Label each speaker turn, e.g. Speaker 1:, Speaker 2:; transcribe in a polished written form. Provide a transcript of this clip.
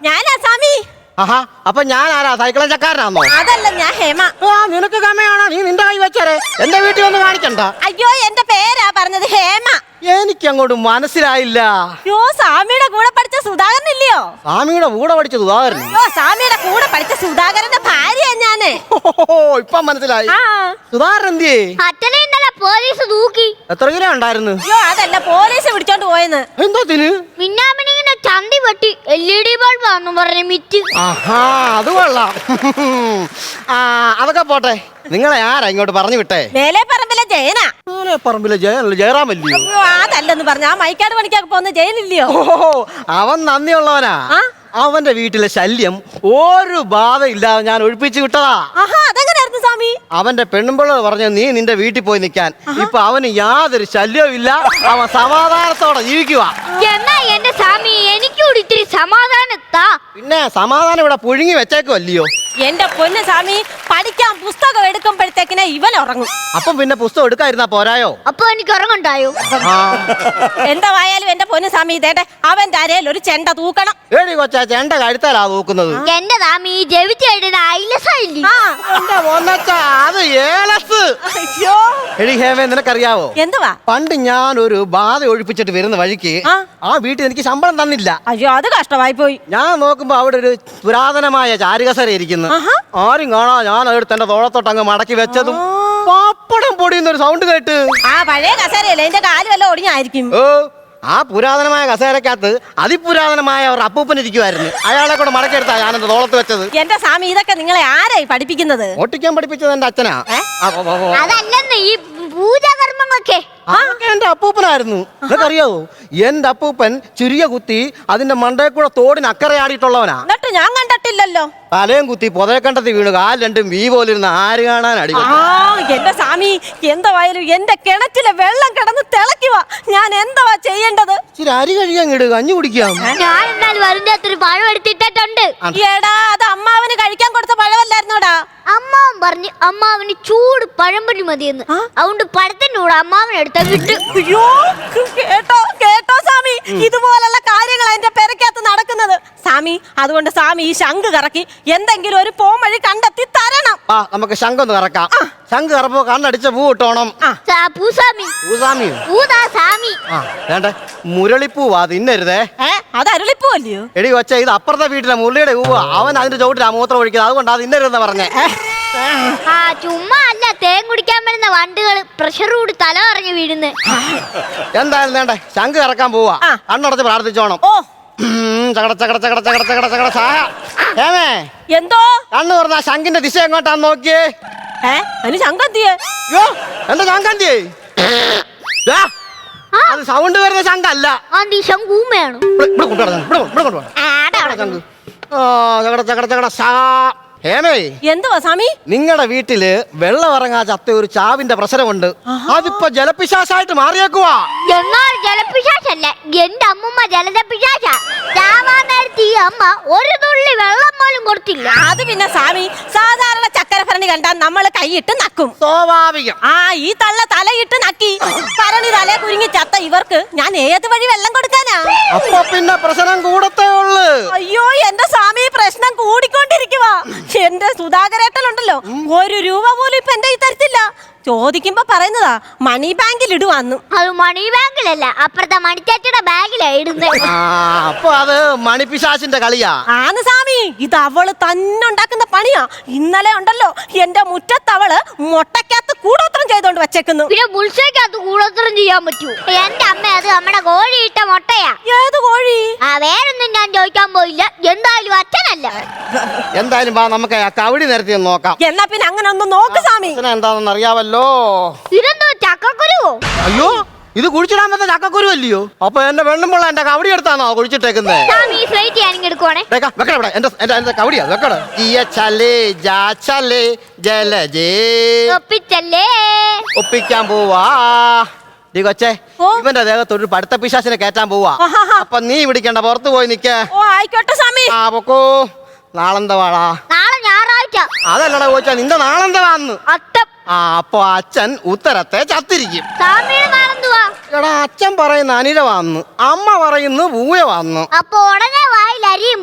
Speaker 1: ഞാനാ സ്വാമി.
Speaker 2: ആഹാ, അപ്പൊ ഞാൻ ആരാ? സൈക്കിളൻ ചക്കാരനാന്നോ?
Speaker 1: അതല്ല, ഞാൻ ഹേമ.
Speaker 2: നിനക്ക് ഗമയാണോ? നീ നിന്റെ കൈ വെച്ചേ എന്റെ വീട്ടിൽ ഒന്ന് കാണിക്കണ്ട.
Speaker 1: അയ്യോ, എന്റെ പേരാ പറഞ്ഞത്, ഹേമ.
Speaker 2: എനിക്കങ്ങോട്ട് മനസ്സിലായില്ല.
Speaker 1: യോ, സ്വാമിയുടെ കൂടെ പഠിച്ച സുധാകരൻ ഇല്ലയോ?
Speaker 2: സ്വാമിയുടെ കൂടെ പഠിച്ച സുധാകരൻ?
Speaker 1: യോ, സ്വാമിയുടെ കൂടെ പഠിച്ച സുധാകരന്റെ ഭാര്യ ഞാന്.
Speaker 2: ഇപ്പൊ മനസ്സിലായി. സുധാകരൻ എന്തിയേ?
Speaker 3: അച്ഛനെ ഇന്നലെ പോലീസ് തൂക്കി.
Speaker 2: എത്ര കിലോ ഉണ്ടായിരുന്നു?
Speaker 1: യോ, അതല്ല, പോലീസ് പിടിച്ചോണ്ട് പോയെന്ന്.
Speaker 2: എന്തോത്തിന്?
Speaker 3: മിന്നാമിനിങ്ങനെ ചന്തി വെട്ടി LED ബൾബ് ആണെന്ന് പറഞ്ഞ മിറ്റ്.
Speaker 2: ആഹാ, അത് കൊള്ളാം. അതൊക്കെ പോട്ടെ. നിങ്ങളെ ആരാ ഇങ്ങോട്ട് പറഞ്ഞു വിട്ടേ?
Speaker 1: മേലെ പറമ്പിലെ ജയനാ.
Speaker 2: പറമ്പിലെ ജയറാമല്ലയോ?
Speaker 1: അതല്ലെന്ന് പറഞ്ഞ ആ മൈക്കാട് പണിക്കൊക്കെ പോകുന്ന ജയനില്ലയോ?
Speaker 2: അവൻ നന്ദിയുള്ളവനാ. അവന്റെ വീട്ടിലെ ശല്യം ഒരു ബാധയില്ലാതെ ഞാൻ ഒഴിപ്പിച്ചു വിട്ടതാ.
Speaker 1: അതെങ്ങനെയായിരുന്നു സ്വാമി?
Speaker 2: അവന്റെ പെണ്ണുമ്പിള്ള പറഞ്ഞു നീ നിന്റെ വീട്ടിൽ പോയി നിൽക്കാൻ. ഇപ്പൊ അവന് യാതൊരു ശല്യവും ഇല്ല. അവൻ സമാധാനത്തോടെ ജീവിക്കുക.
Speaker 3: എന്നാ എന്റെ സ്വാമി എനിക്കൂടി ഇത്തിരി സമാധാനത്താ.
Speaker 2: പിന്നെ സമാധാനം ഇവിടെ പുഴുങ്ങി വെച്ചേക്കുമല്ലയോ?
Speaker 1: എന്റെ പൊന്ന് സ്വാമി, പഠിക്കാൻ പുസ്തകം എടുക്കുമ്പോഴത്തേക്കിനെ ഇവൻ ഉറങ്ങും.
Speaker 2: അപ്പം പിന്നെ പുസ്തകം എടുക്കാതിരുന്നാ പോരായോ?
Speaker 3: അപ്പൊ എനിക്ക് ഉറങ്ങണ്ടായോ?
Speaker 1: എന്തായാലും എന്റെ പൊന്ന് സ്വാമി, ഇതേട്ടെ അവന്റെ അരയിൽ ഒരു ചെണ്ട തൂക്കണം.
Speaker 2: ഏടി കൊച്ചാ, ചെണ്ട കഴുത്താലാ തൂക്കുന്നത്?
Speaker 3: എന്റെ സ്വാമി ജവിച്ചേടിന്
Speaker 2: അത് ഏലസ്. എടി ഹേമേ, നിനക്കറിയാവോ
Speaker 1: എന്തുവാ?
Speaker 2: പണ്ട് ഞാൻ ഒരു ബാധ ഒഴിപ്പിച്ചിട്ട് വരുന്ന വഴിക്ക് ആ വീട്ടിൽ എനിക്ക് ശമ്പളം തന്നില്ല.
Speaker 1: അയ്യോ, അത് കഷ്ടമായി പോയി.
Speaker 2: ഞാൻ നോക്കുമ്പോ അവിടെ ഒരു പുരാതനമായ ചാരുകസര ഇരിക്കുന്നു. ആരും കാണാ ഞാൻ എടുത്ത് എന്റെ തോളത്തോട്ട് അങ്ങ് മടക്കി വെച്ചതും പപ്പടം പൊടിയുന്നൊരു സൗണ്ട് കേട്ട്.
Speaker 1: പഴയ കസേരയല്ലേ, എന്റെ കാല് വല്ല ഒടിഞ്ഞായിരിക്കും.
Speaker 2: ആ പുരാതനമായ കസേരക്കകത്ത് അതിപുരാതനമായ ഒരു അപ്പൂപ്പൻ ഇരിക്കുവായിരുന്നു. അയാളെ കൂടെ മടക്കിയെടുത്താ ഞാൻ എന്റെ തോളത്ത് വെച്ചത്.
Speaker 1: എന്റെ സ്വാമി, ഇതൊക്കെ നിങ്ങളെ ആരായി പഠിപ്പിക്കുന്നത്?
Speaker 2: ഓട്ടിക്കാൻ പഠിപ്പിച്ചത് എന്റെ അച്ഛനാ.
Speaker 3: അതല്ലെന്ന് ഈ പൂജാകർമ്മങ്ങളൊക്കെ
Speaker 2: എന്റെ അപ്പൂപ്പനായിരുന്നു. നിനക്കറിയാവോ, എന്റെ അപ്പൂപ്പൻ ചുരിയ കുത്തി അതിന്റെ മണ്ടയിൽ കൂടെ തോടിന് അക്കറയാടിയിട്ടുള്ളവനാ.
Speaker 1: എന്നിട്ട് ഞാൻ കണ്ടിട്ടില്ലല്ലോ.
Speaker 2: തലയും കുത്തി പൊതയക്കണ്ടത്തി വീണു കാൽ രണ്ടും വീ പോലിരുന്ന് ആര് കാണാൻ അടി.
Speaker 1: എന്റെ സ്വാമി, എന്തായാലും എന്റെ കിണറ്റിലെ വെള്ളം കിടന്ന് തിളയ്ക്കുക. ഞാൻ എന്താ ചെയ്യേണ്ടത്?
Speaker 2: ഇച്ചിരി അരി കഴിയാൻ ഇട്, കഞ്ഞി കുടിക്കാം.
Speaker 3: ഞാൻ എന്നാൽ വരുന്നൊരു പഴം എടുത്തിട്ടുണ്ട്.
Speaker 1: എടാ, അത് അമ്മാവന് കഴിക്കാൻ കൊടുത്ത പഴമല്ലായിരുന്നോടാ?
Speaker 3: അമ്മാവൻ പറഞ്ഞു അമ്മാവന് ചൂട് പഴംപൊരി മതിയെന്ന്. അതുകൊണ്ട് പഴത്തിന്റെ കൂടെ അമ്മാവൻ എടുത്ത വിട്ട്.
Speaker 1: അയ്യോ, കേട്ടോ സ്വാമി, ഇതുപോലുള്ള കാര്യങ്ങൾ എന്റെ പെരക്കകത്ത് നടക്കുന്നത്. സ്വാമി, അതുകൊണ്ട് സ്വാമി ഈ ശംഖ് കറക്കി എന്തെങ്കിലും ഒരു പോംവഴി കണ്ടെത്തി തരണം.
Speaker 2: നമുക്ക് ശംഖൊന്ന് കറക്കാം. ശംഖ് കറപ്പോ കണ്ണടിച്ച പൂ ഇട്ടോണം. വേണ്ട, മുരളിപ്പൂവാ, തിന്നരുതേ.
Speaker 1: അത് അരുളിപ്പൂവല്ലയോ?
Speaker 2: എടി കൊച്ച, ഇത് അപ്പുറത്തെ വീട്ടിലെ മുരളിയുടെ പൂവാ. അവൻ അതിന്റെ ചോട്ടിലാ മൂത്രം ഒഴിക്കുന്നത്. അതുകൊണ്ടാ തിന്നരുതെന്ന് പറഞ്ഞേ.
Speaker 3: ചുമ്മാ അല്ല, തേൻ കുടിക്കാൻ വരുന്ന വണ്ടുകൾ പ്രഷർ കൂടി തല കറങ്ങി വീഴുന്നു.
Speaker 2: എന്തായാലും വേണ്ടേ, ശംഖ് കറക്കാൻ പോവാ. കണ്ണടച്ച് പ്രാർത്ഥിച്ചോണം.
Speaker 1: എന്തോ
Speaker 2: കണ്ണു തുറന്ന ശംഖിന്റെ ദിശ എങ്ങോട്ടാന്ന് നോക്കിയേ.
Speaker 1: ശംഖന്തിയെ
Speaker 2: എന്താ ശംഖന്തിയേ? അത് സൗണ്ട് വരുന്ന ശംഖല്ല.
Speaker 3: ശംഖൂമ്മയാണ്.
Speaker 2: ഹേമേ,
Speaker 1: എന്തുവാ സ്വാമി?
Speaker 2: നിങ്ങളുടെ വീട്ടില് വെള്ളം ഇറങ്ങാ ചത്ത ഒരു ചാവിന്റെ പ്രശ്നമുണ്ട്. അതിപ്പോ ജലപിശാശായിട്ട് മാറിയേക്കുവാ.
Speaker 3: എന്നാൽ ജലപിശാശല്ല, എന്റെ അമ്മൂമ്മ ജലപിശാശ. ചാവാൻ നേരത്ത് ഈ അമ്മ ഒരു തുള്ളി വെള്ളം പോലും കൊടുത്തില്ല.
Speaker 1: അത് പിന്നെ സ്വാമി, സാധാരണ ചക്കരഭരണി കണ്ടാൽ നമ്മൾ കൈയിട്ട് നക്കും,
Speaker 2: സ്വാഭാവികം.
Speaker 1: ഈ തള്ള തലയിട്ട് നക്കി. ഭരണി തല കുരുങ്ങി ചത്ത ഇവർക്ക് ഞാൻ ഏത് വഴി വെള്ളം കൊടുക്കാനാ?
Speaker 2: അപ്പൊ പിന്നെ പ്രശ്നം കൂടത്തേ ഉള്ളു.
Speaker 1: അയ്യോ, എന്റെ സ്വാമി, പ്രശ്നം കൂടിക്കൊണ്ടിരിക്കുവാ. എന്റെ സുധാകരേട്ടനുണ്ടല്ലോ, 1 രൂപ പോലും ഇപ്പൊ എന്റെ ഈ തരത്തില്ല. ചോദിക്കുമ്പോ പറയുന്നതാ മണി ബാങ്കിൽ ഇടുവാന്ന്.
Speaker 3: അത് മണി ബാങ്കിലല്ല, അപ്പുറത്തെ മണിച്ചാച്ചിയുടെ ബാഗിലാ ഇടുന്നത്.
Speaker 2: അപ്പൊ അത് മണിപ്പിശാചിന്റെ കളിയാ.
Speaker 1: ആന്ന് സ്വാമി, ഇത് അവള് തന്നെ ഉണ്ടാക്കുന്ന പണിയാ. ഇന്നലെ ഉണ്ടല്ലോ എന്റെ മുറ്റത്ത് അവള് മുട്ടക്കകത്ത് കൂടോത്രം ചെയ്തോണ്ട് വെച്ചേക്കുന്നു.
Speaker 3: പിന്നെ മുൾസയ്ക്കകത്ത് കൂടോത്രം ചെയ്യാൻ പറ്റൂ? എന്റെ അമ്മ, അത് നമ്മുടെ കോഴി ഇട്ട മുട്ടയാ.
Speaker 1: ഏത് കോഴി?
Speaker 3: വേറൊന്നും ഞാൻ ചോദിക്കാൻ പോയില്ല. എന്തായാലും അച്ഛനല്ല.
Speaker 2: എന്തായാലും വാ, നമുക്ക് കവടി നിരത്തി നോക്കാം.
Speaker 1: എന്നാ പിന്നെ അങ്ങനെ ഒന്ന് നോക്ക് സ്വാമി.
Speaker 2: എന്താണെന്ന് അറിയാവല്ലോ.
Speaker 3: ഇതെന്തോ ചക്കക്കുരുവോ?
Speaker 2: അയ്യോ, ഇത് കുഴിച്ചിടാൻ പറ്റുന്ന ചക്കക്കുരു അല്ലയോ? അപ്പൊ എന്റെ വെണ്ണുമ്പോൾ എന്റെ കവടി എടുത്താണോ കുഴിച്ചിട്ടേക്കുന്നത്? കവടിയാ വെക്കട. ഒപ്പിക്കാൻ പോവാ. കൊച്ചേ, ഇവന്റെ ദേഹത്തൊരു പടുത്ത പിശാചിനെ കേറ്റാൻ പോവാ. അപ്പൊ നീ പിടിക്കണ്ട, പുറത്തു പോയി നിക്കേ.
Speaker 1: ആയിക്കോട്ടെ സ്വാമി.
Speaker 2: പൊക്കോ. നാളെന്തവാടാ?
Speaker 3: നാളെ ഞായറാഴ്ച.
Speaker 2: അതല്ലടാ ചോദിച്ചാ, നിന്റെ നാളെന്തവാന്ന്? അപ്പൊ അച്ഛൻ ഉത്തരത്തെ ചത്തിരിക്കും. എടാ, അച്ഛൻ പറയുന്ന അനില വന്നു, അമ്മ പറയുന്നു പൂയ വന്നു.
Speaker 3: അപ്പൊ ഉടനെ വായിൽ അരിയും